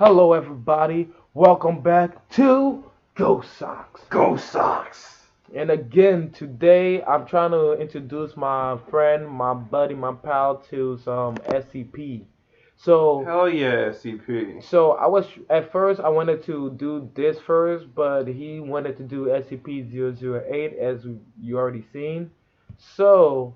Hello everybody, welcome back to Go Sox. Go Sox! And again, today I'm trying to introduce my friend, my buddy, my pal to some SCP. So, Hell yeah, SCP. at first I wanted to do this first, but he wanted to do SCP-008 as you already seen. So,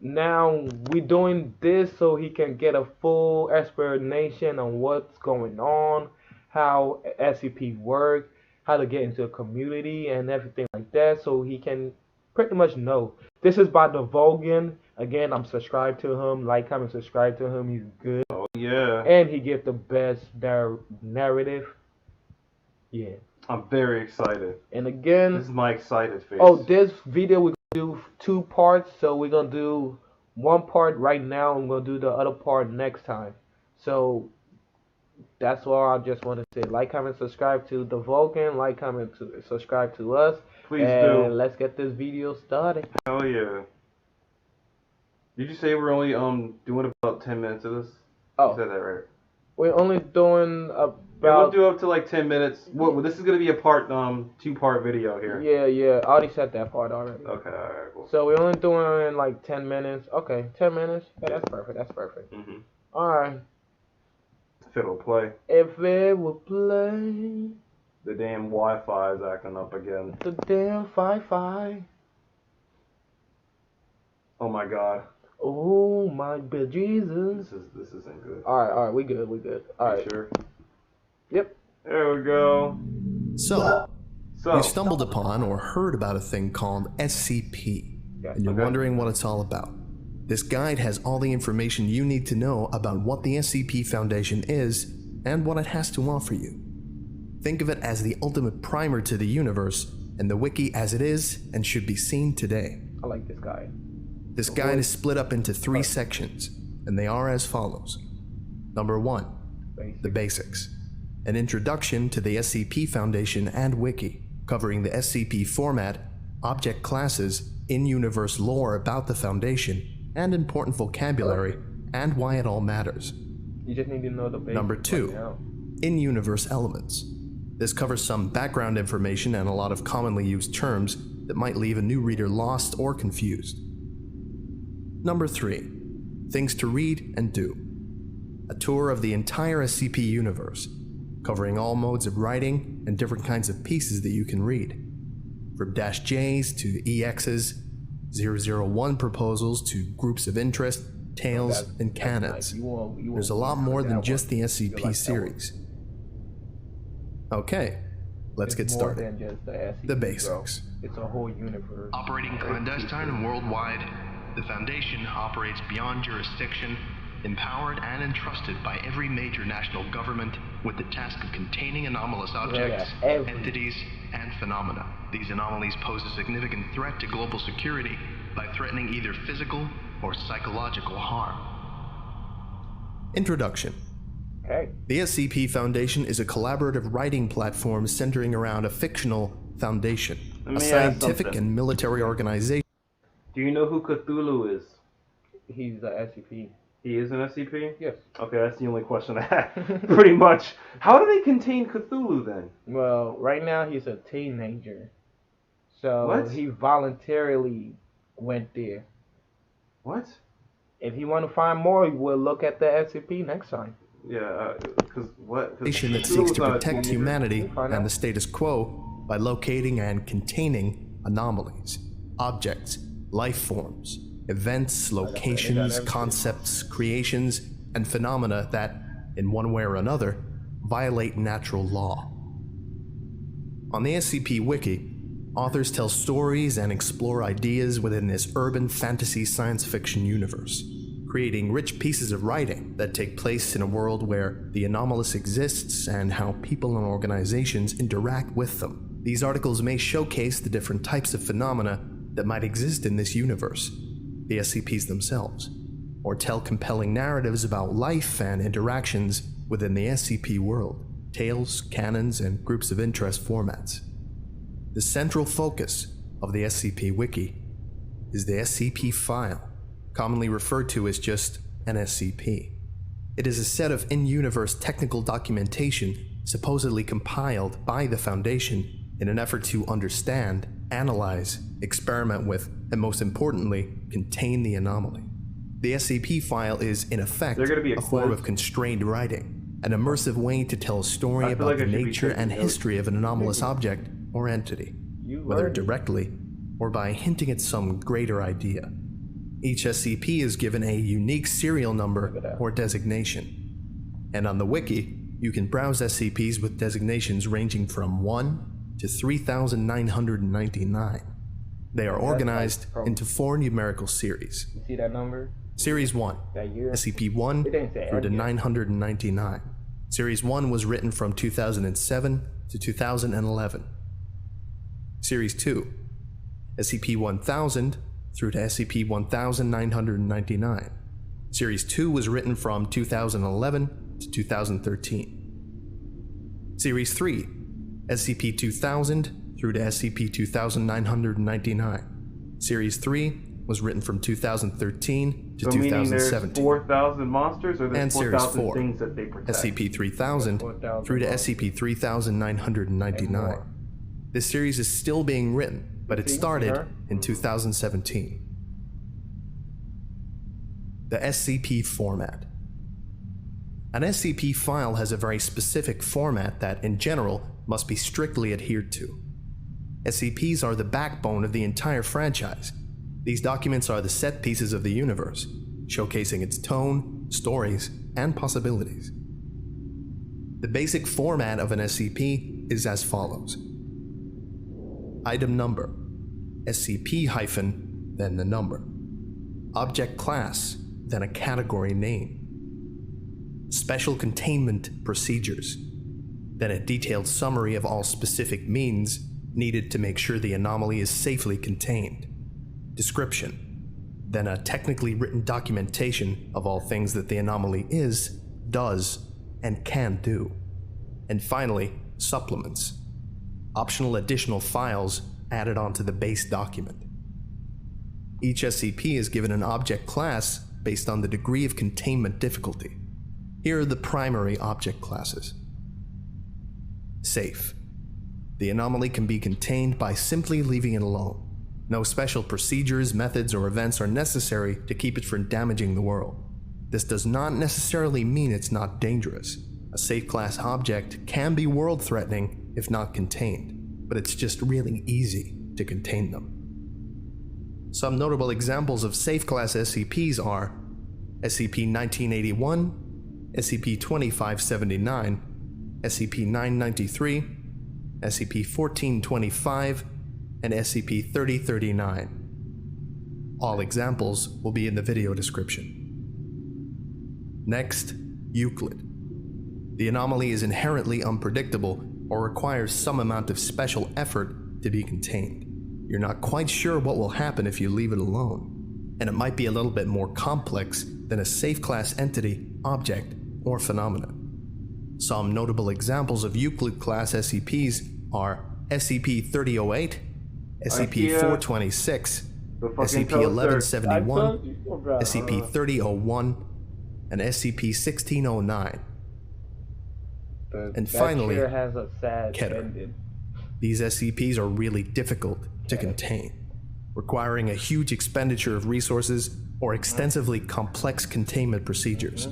now we're doing this so he can get a full explanation on what's going on, how SCP work, how to get into a community and everything like that, so he can pretty much know. This is by the Volgun. Again, I'm subscribed to him, like, comment, subscribe to him. He's good, Oh yeah. and he gives the best narrative. Yeah. I'm very excited. And again, This is my excited face. oh, this video we're gonna do two parts, so we're gonna do one part right now and we're gonna do the other part next time. So that's all I just want to say. Like, comment, subscribe to the Vulcan, like, comment, subscribe to us. Please and do. Let's get this video started. Hell yeah. Did you say we're only doing about 10 minutes of this? Oh, You said that right. we're only doing Yeah, we'll about do up to like 10 minutes. Well, this is gonna be a two-part video here. yeah. I already said that part already. Okay, alright, cool. So we're only doing like 10 minutes. Okay, 10 minutes. Yeah, that's perfect. That's perfect. All right. If it'll play. If it will play The damn Wi-Fi is acting up again. the damn fi-fi. Oh my god. Oh my good Jesus. This isn't good. All right, we good. All You right. sure? Yep. There we go. So, So you stumbled upon or heard about a thing called SCP, Yes. and you're Okay. wondering what it's all about. This guide has all the information you need to know about what the SCP Foundation is and what it has to offer you. Think of it as the ultimate primer to the universe, and the wiki as it is and should be seen today. I like this guy. This guide is split up into 3 sections, and they are as follows. Number 1, the basics. An introduction to the SCP Foundation and wiki, covering the SCP format, object classes, in-universe lore about the Foundation, and important vocabulary, and why it all matters. You just need to know the basics. Number 2, right now. in-universe elements. This covers some background information and a lot of commonly used terms that might leave a new reader lost or confused. Number 3, things to read and do. A tour of the entire SCP universe, covering all modes of writing and different kinds of pieces that you can read. From -Js to EXs, 001 proposals to groups of interest, tales, and canons. There's a lot more than just the SCP series. Okay, let's get started. The basics. It's a whole universe. Operating clandestine and worldwide, the Foundation operates beyond jurisdiction, empowered and entrusted by every major national government with the task of containing anomalous objects, entities, and phenomena. These anomalies pose a significant threat to global security by threatening either physical or psychological harm. Introduction. Okay. The SCP Foundation is a collaborative writing platform centering around a fictional foundation, Let a me ask scientific something. and military organization. do you know who Cthulhu is? He's the SCP. He is an SCP? Yes. Okay, that's the only question I had. Pretty much. How do they contain Cthulhu then? Well, right now he's a teenager, so What? he voluntarily went there. What? If you want to find more, we'll look at the SCP next time. Yeah, because what? 'Cause That Cthulhu's seeks to not a protect teenager. humanity Find out. and the status quo by locating and containing anomalies, objects, life forms, events, locations, everything. concepts, creations, and phenomena that, in one way or another, violate natural law. On the SCP Wiki, authors tell stories and explore ideas within this urban fantasy science fiction universe, creating rich pieces of writing that take place in a world where the anomalous exists and how people and organizations interact with them. These articles may showcase the different types of phenomena that might exist in this universe, the SCPs themselves, or tell compelling narratives about life and interactions within the SCP world, tales, canons, and groups of interest formats. The central focus of the SCP Wiki is the SCP file, commonly referred to as just an SCP. It is a set of in-universe technical documentation supposedly compiled by the Foundation in an effort to understand, analyze, experiment with, and most importantly, contain the anomaly. The SCP file is, in effect, a form of constrained writing, an immersive way to tell a story about the nature and history of an anomalous object or entity, whether directly or by hinting at some greater idea. Each SCP is given a unique serial number or designation, and on the wiki, you can browse SCPs with designations ranging from 1 to 3,999. They are organized into 4 numerical series. You see that number? Series 1, That year? SCP-1 through to yet. 999. Series 1 was written from 2007 to 2011. Series 2, SCP-1000 through to SCP-1999. Series 2 was written from 2011 to 2013. Series 3, SCP-2000 through to SCP-2999. Series 3 was written from 2013 to So 2017. There's 4,000 monsters, or And there's Series 4,000 4, things that they protect? SCP-3000 through to SCP-3999. This series is still being written, but it started in 2017. The SCP format. An SCP file has a very specific format that, in general, must be strictly adhered to. SCPs are the backbone of the entire franchise. These documents are the set pieces of the universe, showcasing its tone, stories, and possibilities. The basic format of an SCP is as follows. Item number, SCP hyphen, then the number. Object class, then a category name. Special containment procedures, then a detailed summary of all specific means needed to make sure the anomaly is safely contained. Description, then a technically written documentation of all things that the anomaly is, does, and can do. And finally, supplements, optional additional files added onto the base document. Each SCP is given an object class based on the degree of containment difficulty. Here are the primary object classes. Safe. The anomaly can be contained by simply leaving it alone. No special procedures, methods, or events are necessary to keep it from damaging the world. This does not necessarily mean it's not dangerous. A safe class object can be world-threatening if not contained, but it's just really easy to contain them. Some notable examples of safe class SCPs are SCP-1981, SCP-2579, SCP-993, SCP-1425, and SCP-3039. All examples will be in the video description. Next, Euclid. The anomaly is inherently unpredictable or requires some amount of special effort to be contained. You're not quite sure what will happen if you leave it alone, and it might be a little bit more complex than a safe class entity, object, or phenomenon. Some notable examples of Euclid class SCPs are SCP-3008, SCP-426, SCP-1171, SCP-3001, and SCP-1609. And finally, has a sad Keter. ending. These SCPs are really difficult to contain, requiring a huge expenditure of resources or extensively complex containment procedures.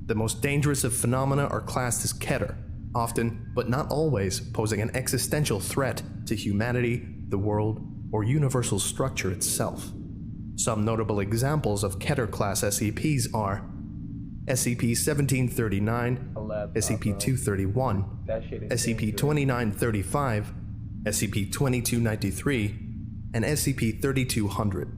The most dangerous of phenomena are classed as Keter, often, but not always, posing an existential threat to humanity, the world, or universal structure itself. Some notable examples of Keter-class SCPs are SCP-1739, SCP-231, SCP-2935, SCP-2293, and SCP-3200.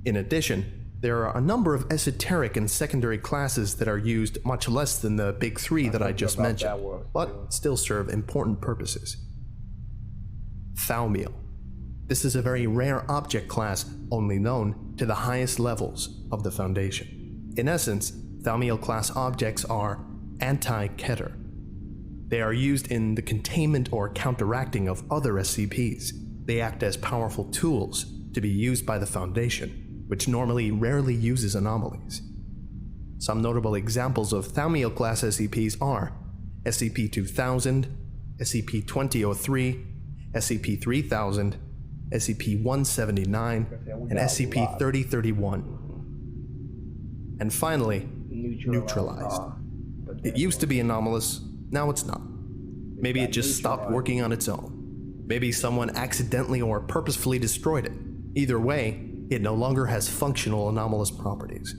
In addition, there are a number of esoteric and secondary classes that are used much less than the big three that I just mentioned, but still serve important purposes. Thaumiel. This is a very rare object class only known to the highest levels of the Foundation. In essence, Thaumiel class objects are anti-Keter. They are used in the containment or counteracting of other SCPs. They act as powerful tools to be used by the Foundation, which normally rarely uses anomalies. Some notable examples of Thaumiel-class SCPs are SCP-2000, SCP-2003, SCP-3000, SCP-179, and SCP-3031. And finally, neutralized. It used to be anomalous, now it's not. Maybe it just stopped working on its own. Maybe someone accidentally or purposefully destroyed it. Either way, it no longer has functional anomalous properties.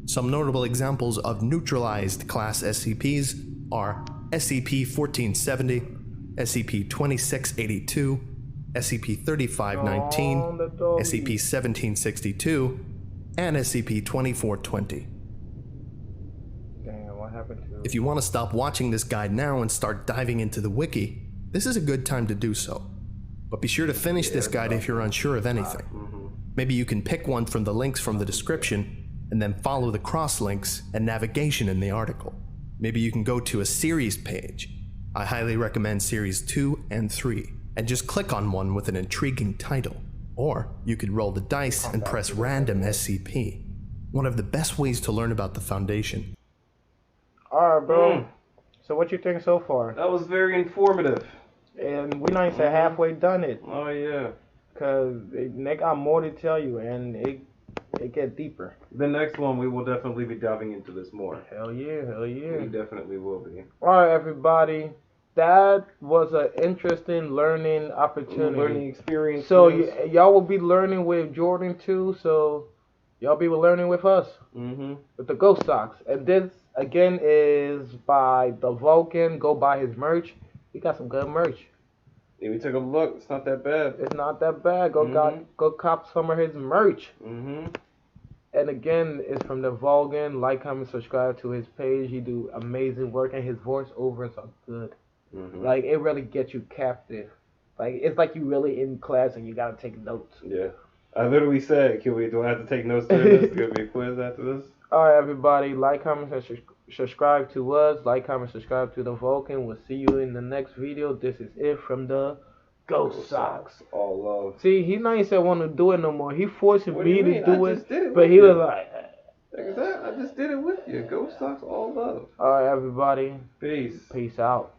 Some notable examples of neutralized class SCPs are SCP-1470, SCP-2682, SCP-3519, SCP-1762, and SCP-2420. Damn, what happened to it? If you want to stop watching this guide now and start diving into the wiki, this is a good time to do so. But be sure to finish this guide if you're unsure of anything. Maybe you can pick one from the links from the description and then follow the cross-links and navigation in the article. Maybe you can go to a series page. I highly recommend series 2 and 3, and just click on one with an intriguing title. Or you could roll the dice and press random SCP. One of the best ways to learn about the Foundation. Alright, bro. So what you think so far? That was very informative. And we not even halfway done it. Oh yeah. Cause they got more to tell you, and it get deeper. The next one we will definitely be diving into this more. Hell yeah, hell yeah. We definitely will be. Alright, everybody. That was an interesting learning opportunity. Learning experience. So y'all will be learning with Jordan too. So y'all be learning with us. With the Ghost Socks. And this again is by the Volgun. Go buy his merch. He got some good merch. Yeah, we took a look. It's not that bad. It's not that bad. Go cop some of his merch. And again, it's from the Volgun. Like, comment, subscribe to his page. He do amazing work, and his voiceovers are good. Like, it really gets you captive. Like, it's like you really in class and you gotta take notes. Yeah. I literally said, do I have to take notes to this? Could be a quiz after this? Alright, everybody. Like, comment, and subscribe to us. Like, comment, subscribe to the Volgun. We'll see you in the next video. This is it from the Ghost Socks. All love. See, he not even want to do it no more. He forcing me to do it, it but he was like, I just did it with you. Ghost Socks, all love. alright, everybody. Peace. Peace out.